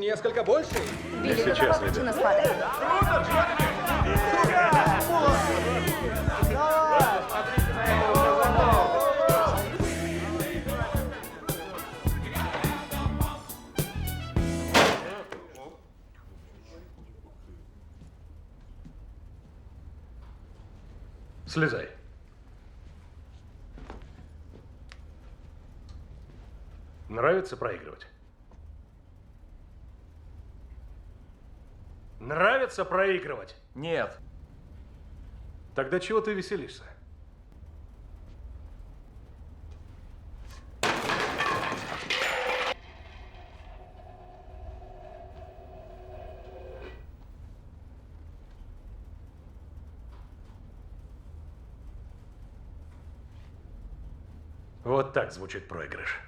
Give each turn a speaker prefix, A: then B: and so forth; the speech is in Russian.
A: Несколько больше.
B: Билли,
C: Сейчас,
B: какова
C: ребят.
B: причина спада?
C: Слезай. Нравится проигрывать? Нравится проигрывать?
D: Нет.
C: Тогда чего ты веселишься? Вот так звучит проигрыш.